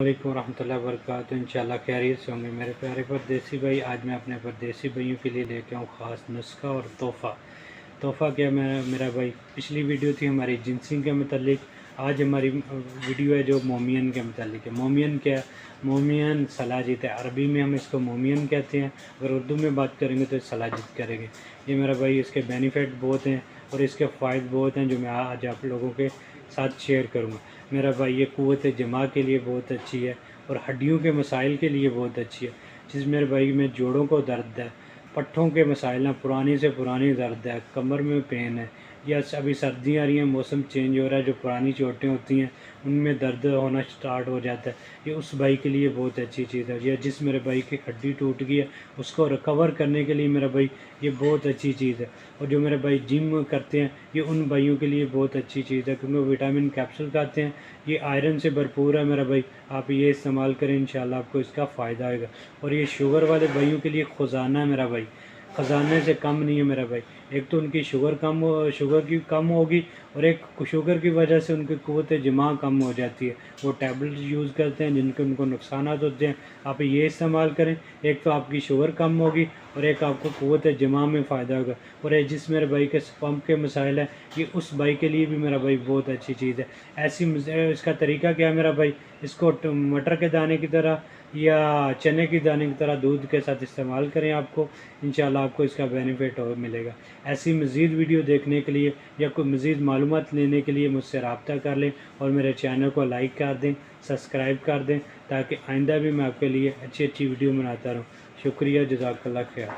वालेकुम रहमतुल्लाहि व बरकातुहू। इंशाल्लाह खैरियत से होंगे मेरे प्यारे परदेसी भाई। आज मैं अपने परदेसी भाइयों के लिए लेके आऊँ ख़ास नुस्खा और तोहफ़ा क्या मेरा भाई। पिछली वीडियो थी हमारी जिनसिंग के मतलब। आज हमारी वीडियो है जो मोमियन के मतलब है। मोमियन क्या है? मोमियन सलाजित है। अरबी में हम इसको मोमियन कहते हैं, अगर उर्दू में बात करेंगे तो सलाजित करेंगे। ये मेरा भाई इसके बेनिफिट बहुत हैं और इसके फ़ायदे बहुत हैं जो मैं आज आप लोगों के साथ शेयर करूँगा। मेरा भाई ये क़ुव्वत जमा के लिए बहुत अच्छी है और हड्डियों के मसाइल के लिए बहुत अच्छी है। जिस मेरे भाई में जोड़ों को दर्द है, पट्ठों के मसाइल हैं, पुरानी से पुरानी दर्द है, कमर में पेन है, या अभी सर्दियाँ आ रही हैं, मौसम चेंज हो रहा है, जो पुरानी चोटें होती हैं उनमें दर्द होना स्टार्ट हो जाता है, ये उस भाई के लिए बहुत अच्छी चीज़ है। या जिस मेरे भाई की हड्डी टूट गई है उसको रिकवर करने के लिए मेरा भाई ये बहुत अच्छी चीज़ है। और जो मेरे भाई जिम करते हैं ये उन भाइयों के लिए बहुत अच्छी चीज़ है, क्योंकि विटामिन कैप्सूल खाते हैं, ये आयरन से भरपूर है मेरा भाई। आप ये इस्तेमाल करें, इंशाल्लाह आपको इसका फ़ायदा आएगा। और ये शुगर वाले भाइयों के लिए ख़जाना है मेरा भाई, ख़जाने से कम नहीं है मेरा भाई। एक तो उनकी शुगर की कम होगी, और एक शुगर की वजह से उनकी क़ुव्वत जमा कम हो जाती है। वो टैबलेट यूज़ करते हैं जिनके उनको नुकसान होते हैं। आप ये इस्तेमाल करें, एक तो आपकी शुगर कम होगी और एक आपको क़ुव्वत जमा में फ़ायदा होगा। और ये जिस मेरे भाई के पंप के मसाइल हैं, ये उस भाई के लिए भी मेरा भाई बहुत अच्छी चीज़ है। इसका तरीका क्या है मेरा भाई? इसको मटर के दाने की तरह या चने की दाने की तरह दूध के साथ इस्तेमाल करें, आपको इंशाल्लाह आपको इसका बेनिफिट और मिलेगा। ऐसी मज़ीद वीडियो देखने के लिए या कोई मज़ीद मालूमात लेने के लिए मुझसे रब्ता कर लें और मेरे चैनल को लाइक कर दें, सब्सक्राइब कर दें, ताकि आइंदा भी मैं आपके लिए अच्छी अच्छी वीडियो बनाता रहूँ। शुक्रिया, जज़ाकल्लाह खैर।